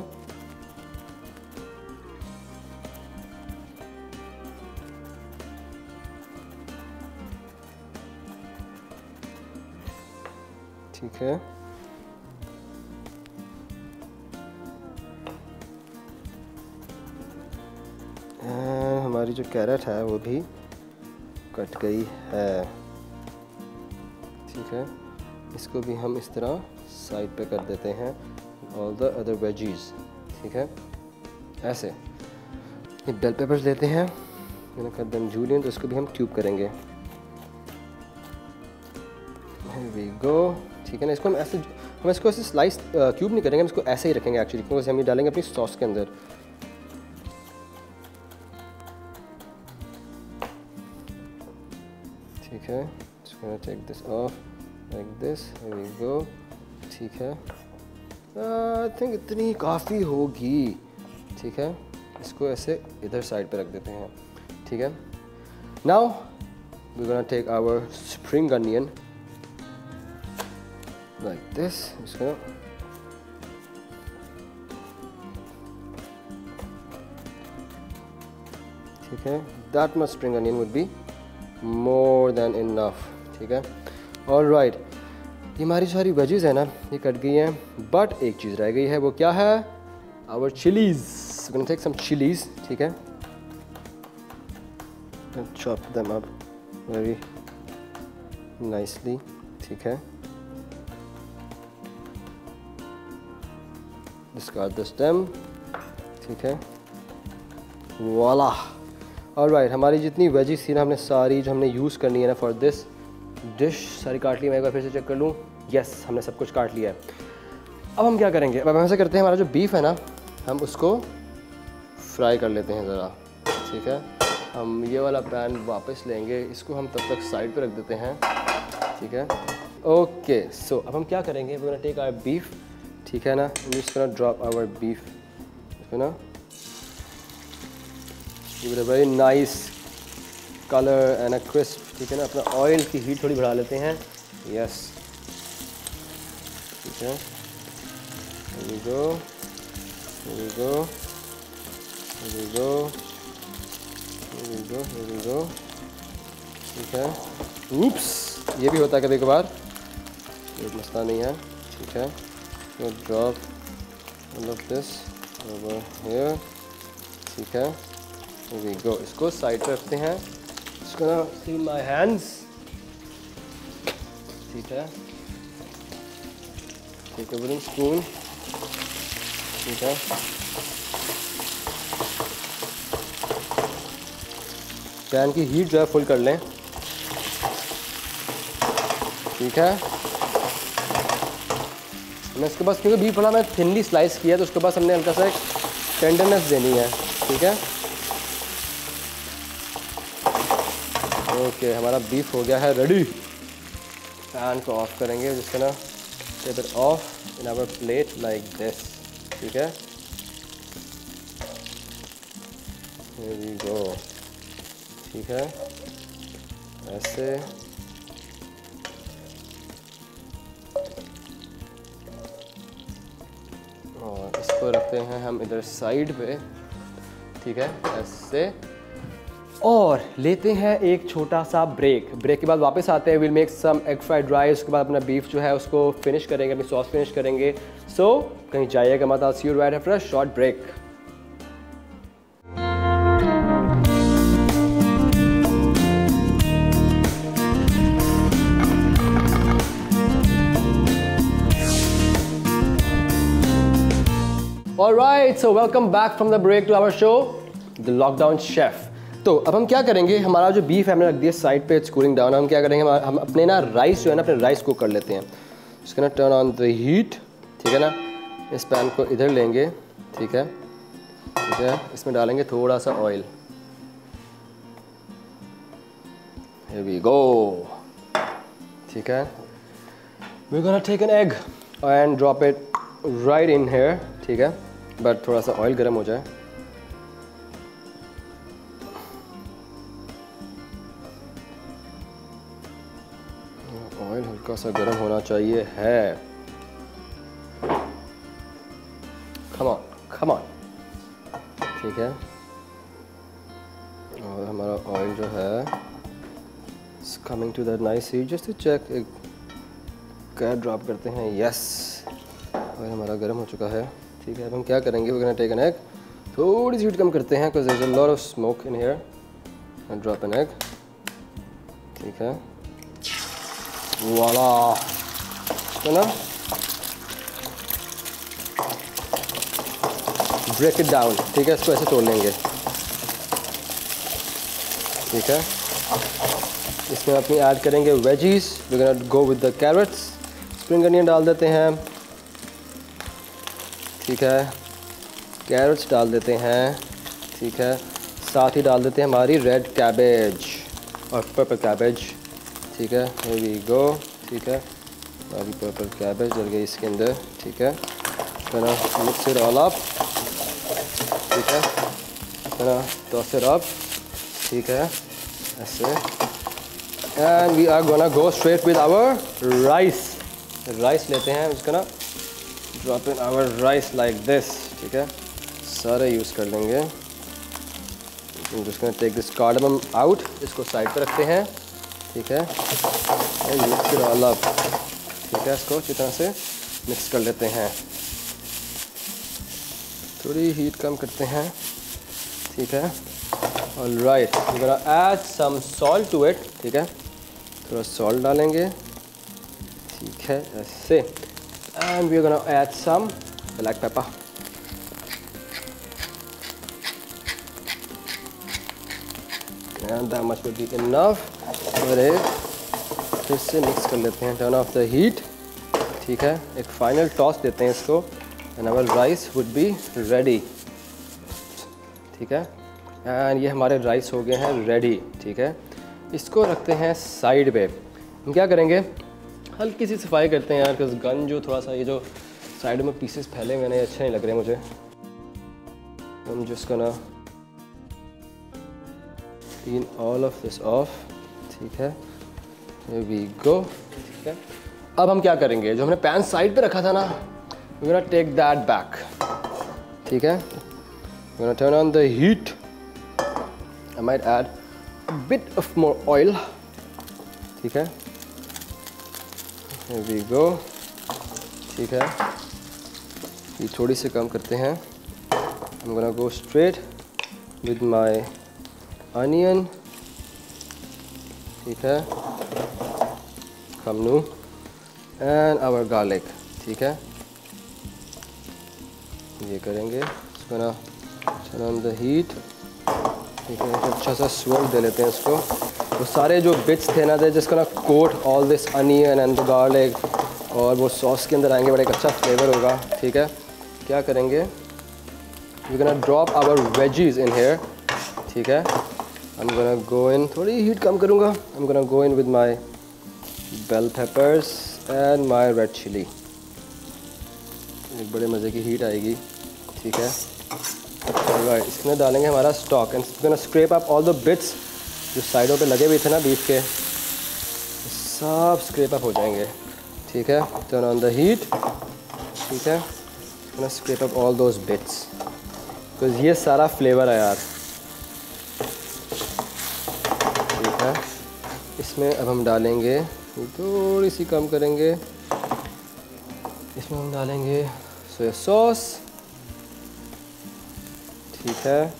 ठीक है, हमारी जो कैरेट है वो भी कट गई है। ठीक है, इसको भी हम इस तरह साइड पे कर देते हैं, ऑल द अदर वेजीज। ठीक है, ऐसे। ये बेल पेपर्स लेते हैं, मैंने कर देम जूलियन, तो इसको भी हम क्यूब करेंगे। Here we go। ठीक है ना, इसको हम इसको ऐसे स्लाइस क्यूब नहीं करेंगे, हम इसको ऐसे ही रखेंगे एक्चुअली, क्योंकि हम ये डालेंगे अपनी सॉस के अंदर। ठीक है, take this off like this. Here we go। ठीक है, आई थिंक इतनी काफ़ी होगी। ठीक है, इसको ऐसे इधर साइड पे रख देते हैं। ठीक है, now we gonna take our spring onion like this। इसको ठीक है, that much spring onion would be more than enough। ठीक है, all right, ये हमारी सारी वेजीज है ना, ये कट गई हैं, बट एक चीज़ रह गई है। वो क्या है, our chilies। we're gonna take some chilies। ठीक है, and chop them up very nicely। ठीक है, discard the stem। ठीक है, वाला। ऑलराइट, हमारी जितनी वेजीज थी ना, हमने सारी जो हमने यूज़ करनी है ना फॉर दिस डिश, सारी काट ली। मैं एक बार फिर से चेक कर लूँ। यस, हमने सब कुछ काट लिया है। अब हम क्या करेंगे, अब हम ऐसा करते हैं, हमारा जो बीफ है ना, हम उसको फ्राई कर लेते हैं ज़रा। ठीक है, हम ये वाला पैन वापस लेंगे, इसको हम तब तक साइड पे रख देते हैं। ठीक है, ओके। सो अब हम क्या करेंगे, we gonna take our beef. ठीक है ना, just gonna drop our beef। है ना, give it a very nice color and a crisp। ठीक है ना, अपना ऑयल की हीट थोड़ी बढ़ा लेते हैं। यस, ठीक है, here we go, here we go, here we go, here we go, here we go। ठीक है, oops, ये भी होता है कभी कभार, ये मसला नहीं है। ठीक है, so drop all of this over here। ठीक है, here we go। इसको साइड पे रखते हैं। इसको ना clean my hands। ठीक है, take a wooden spoon। ठीक है, पैन की हीट जो है फुल कर लें। ठीक है, मैं इसके पास, क्योंकि बीफ बड़ा मैं थिनली स्लाइस किया, तो उसके पास हमने हल्का सा एक टेंडरनेस देनी है। ठीक है, ओके, हमारा बीफ हो गया है रेडी। पैन को ऑफ करेंगे, जिसका ना take it off in our plate like this. ठीक है, Here we go. ठीक है, ऐसे और इसको रखते हैं हम इधर साइड पे, ठीक है, ऐसे। और लेते हैं एक छोटा सा ब्रेक के बाद वापस आते हैं। Will make some egg fried rice. उसके बाद अपना बीफ जो है उसको फिनिश करेंगे, अपनी सॉस फिनिश करेंगे। सो कहीं जाइएगा मत, I see you right after a short break. Alright, so welcome back from the break to our show, The Lockdown Chef। तो अब हम क्या करेंगे, हमारा जो बीफ है हमने रख दिया साइड पे, इट्स कूलिंग डाउन। हम क्या करेंगे, हम अपने ना राइस जो है ना, अपने राइस कुक कर लेते हैं। इसका ना टर्न ऑन द हीट, ठीक है ना। इस पैन को इधर लेंगे, ठीक है, ठीक है। इसमें डालेंगे थोड़ा सा ऑयल। Here we go, ठीक है। We're gonna take an egg and drop it right in here, ठीक है। बट थोड़ा सा ऑयल गर्म हो जाए। ऑयल हल्का सा गर्म होना चाहिए है। कम ऑन, कम ऑन, ठीक है। और हमारा ऑयल जो है it's coming to that nice heat. Just to check, एक कैप ड्रॉप करते हैं। यस, ऑयल हमारा गर्म हो चुका है, ठीक है। अब हम क्या करेंगे, we gonna take an egg. थोड़ी सी हीट कम करते हैं because there is a lot of smoke in here. And drop an egg, ठीक है। वाला, है ना, ब्रेक इट डाउन, ठीक है। इसको ऐसे तोड़ लेंगे, ठीक है। इसमें अपनी ऐड करेंगे veggies. We gonna go with the carrots. Spring onion डाल देते हैं, ठीक है। कैरेट्स डाल देते हैं, ठीक है। साथ ही डाल देते हैं हमारी रेड कैबेज और पर्पल कैबेज, ठीक है। here we go, ठीक है। हमारी पर्पल कैबेज डल गई इसके अंदर, ठीक है। गना मिक्स इट ऑल अप, ठीक है। गना टॉस इट अप, ठीक है, ऐसे। And we are gonna go straight with our rice. Rice लेते हैं, उसका ना drop in our rice like this, ठीक है। सारे यूज़ कर लेंगे। जिसको टेक दिस कार्डमम आउट, इसको साइड पे रखते हैं, ठीक है। And mix it all up, ठीक है। इसको अच्छी तरह से मिक्स कर लेते हैं। थोड़ी हीट कम करते हैं, ठीक है। Alright, we gonna add some salt to it, ठीक है। थोड़ा सॉल्ट डालेंगे, ठीक है, ऐसे। And we are gonna add some black pepper, and that much will be enough. और एक फिर से मिक्स कर लेते हैं, टर्न ऑफ द हीट, ठीक है। एक फाइनल टॉस देते हैं इसको, and our rice would be ready, ठीक है। एंड ये हमारे राइस हो गए हैं रेडी, ठीक है। इसको रखते हैं साइड पे। हम क्या करेंगे, हल्की सी सफाई करते हैं यार, बिकॉज गन जो थोड़ा सा ये जो साइड में पीसेस फैले हुए हैं अच्छे नहीं लग रहे मुझे। हम जिसको ना clean all of this off, ठीक है। Here we go, ठीक है। अब हम क्या करेंगे, जो हमने पैन साइड पे रखा था ना, we're gonna take that back, ठीक है। we're gonna turn on the heat. I might add a bit of more oil, ठीक है। Here we go, ठीक है। ये थोड़ी सी कम करते हैं। I'm gonna go straight with my onion, ठीक है। Kamnu and our garlic, ठीक है। ये करेंगे, इसको ना turn on the heat, ठीक है। अच्छा सा swirl दे लेते हैं इसको। वो सारे जो बिट्स थे ना, दे जिसको ना coat all this onion and the garlic, और वो सॉस के अंदर आएंगे, बड़ा एक अच्छा फ्लेवर होगा, ठीक है। क्या करेंगे, we gonna drop our veggies in here, ठीक है। आई एम गोना गो इन, थोड़ी हीट कम करूँगा। I am gonna go in with my bell peppers and my red chilli. एक बड़े मज़े की हीट आएगी, ठीक है। राइट, इसमें डालेंगे हमारा stock and gonna scrap up all the bits जो साइडों पे लगे हुए थे ना बीफ के, सब स्क्रैप अप हो जाएंगे। ठीक है, टर्न ऑन द हीट। ठीक है, gonna scrap up all those bits because ये सारा फ्लेवर है यार। ठीक है, इसमें अब हम डालेंगे, थोड़ी सी कम करेंगे, इसमें हम डालेंगे सोया सॉस। ठीक है,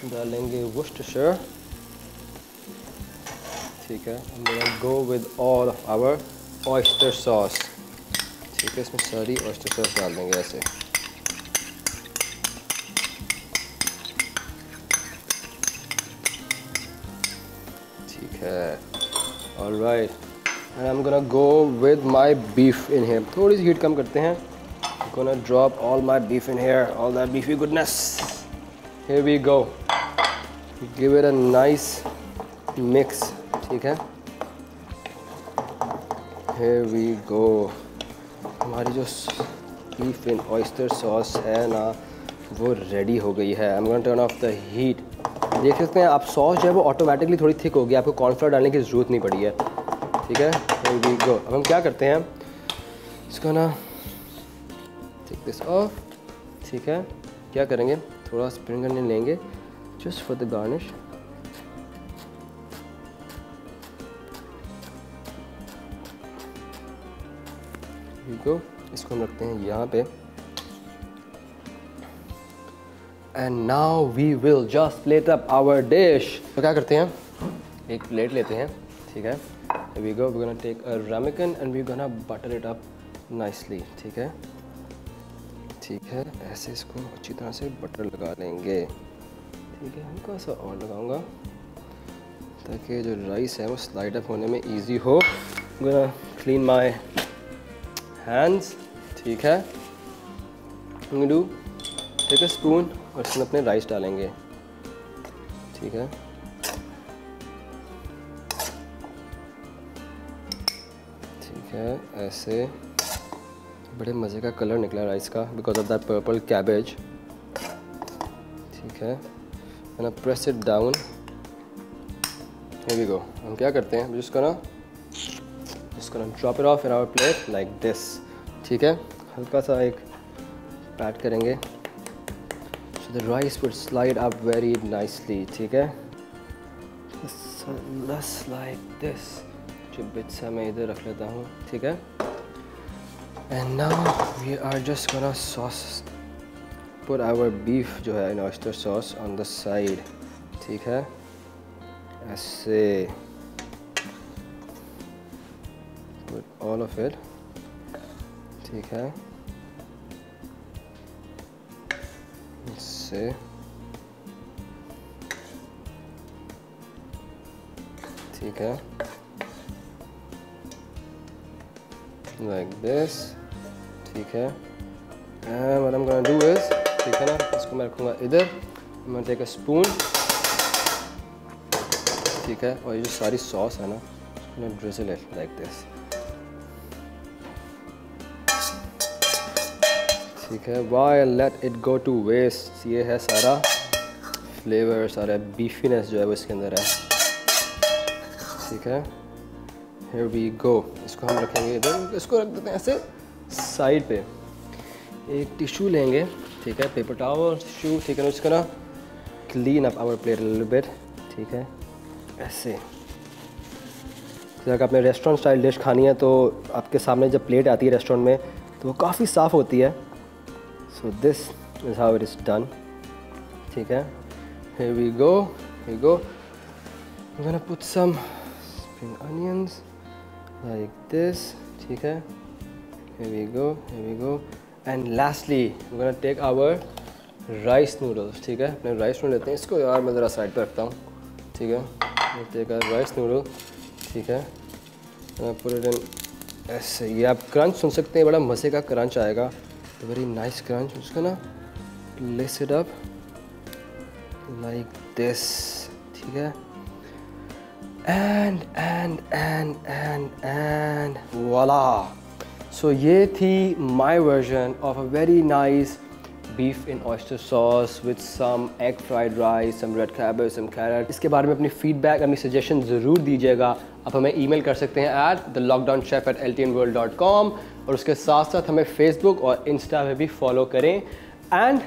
डालेंगे वर्सेस्टरशायर। ठीक है, हम go with all of our oyster sauce. ठीक है, इसमें सारी ऑयस्टर सॉस डाल देंगे ऐसे। ठीक है, alright, and I am gonna go with my beef in here. थोड़ी सी हीट कम करते हैं। Gonna drop all my beef in here, all that beefy goodness. Here we go, give it a nice mix. ठीक है, here we गो। हमारी जो beef इन oyster sauce है ना, वो रेडी हो गई है। I am gonna turn off the heat. देख सकते हैं आप, सॉस जो है वो ऑटोमेटिकली थोड़ी थिक होगी, आपको कॉर्नफ्लोर डालने की ज़रूरत नहीं पड़ी है। ठीक है, हियर वी गो। अब हम क्या करते हैं, इसको ना टेक दिस ऑफ। ठीक है, क्या करेंगे, थोड़ा स्प्रिंग अनियन लेंगे जस्ट फॉर द गार्निश। को इसको हम रखते हैं यहाँ पे। And now we will just plate up our dish. तो क्या करते हैं, एक प्लेट लेते हैं। ठीक है, we go, we gonna take a ramekin and we gonna butter it up nicely. ठीक है, ठीक है, ऐसे इसको अच्छी तरह से बटर लगा लेंगे। ठीक है, हल्का सा और लगाऊंगा ताकि जो राइस है वो स्लाइड अप होने में इजी हो। Gonna clean my hands. ठीक है, डू टेक अ स्पून और इसमें अपने राइस डालेंगे। ठीक है, ठीक है, ऐसे बड़े मज़े का कलर निकला राइस का because of that purple cabbage. ठीक है, and I press it down. Here we go. हम क्या करते हैं, जिसको ना drop it off in our plate like this. ठीक है, हल्का सा एक पैट करेंगे so the rice would slide up very nicely. ठीक है, जस्ट लाइक दिस। जो बिट्स है मैं इधर रख लेता हूँ। ठीक है, and now we are just gonna sauce put our beef जो है in oyster sauce on the side. ठीक है, ऐसे put all of it। ठीक है, इससे ठीक है, like this। ठीक है, and what I'm gonna do is, ठीक है ना, इसको मैं रखूँगा इधर। I'm gonna take a spoon। ठीक है, और ये जो सारी सॉस है ना, I'm gonna drizzle it like this। ठीक है, why let it go to waste। ये है सारा फ्लेवर, सारा बीफीनेस जो है वो इसके अंदर है। ठीक है, here we go। इसको हम रखेंगे इधर, इसको रख देते हैं ऐसे साइड पे। एक टिश्यू लेंगे। ठीक है, पेपर टॉवल, टिश्यू। ठीक है, इसको ना clean up our plate little bit. ठीक है, ऐसे। अगर आपने रेस्टोरेंट स्टाइल डिश खानी है तो आपके सामने जब प्लेट आती है रेस्टोरेंट में तो वो काफ़ी साफ़ होती है। So this is how it is done. ठीक है, here we go, here we go। I'm gonna put some spring onions like this। ठीक है, here we go, here we go। and lastly I'm gonna take our rice noodles। ठीक है, अपने rice noodle लेते हैं। इसको यार मैं ज़रा साइड पर रखता हूँ। ठीक है, टेक अ राइस नूडल। ठीक है, put it in ऐसे। ये आप क्रंच सुन सकते हैं, बड़ा मज़े का क्रंच आएगा, वेरी नाइस क्रंच। उसका ना lace it up like this. ठीक है, एंड वॉला। सो ये थी my version of a very nice beef in oyster sauce with some egg fried rice, some red cabbage, some carrot। इसके बारे में अपनी फीडबैक, अपनी सजेशन ज़रूर दीजिएगा। आप हमें ईमेल कर सकते हैं thelockdownchef@ltnworld.com, और उसके साथ साथ हमें फेसबुक और इंस्टा पे भी फॉलो करें। And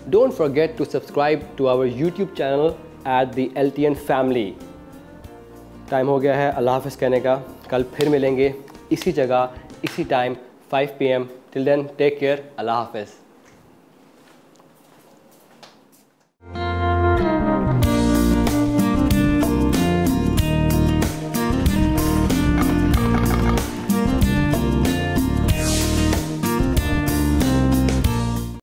don't forget to subscribe to our YouTube channel @the LTN family। Time हो गया है अल्लाह हाफ़िज़ कहने का। कल फिर मिलेंगे इसी जगह, इसी time, 5 PM। Till then take care, अल्लाह हाफ़िज़।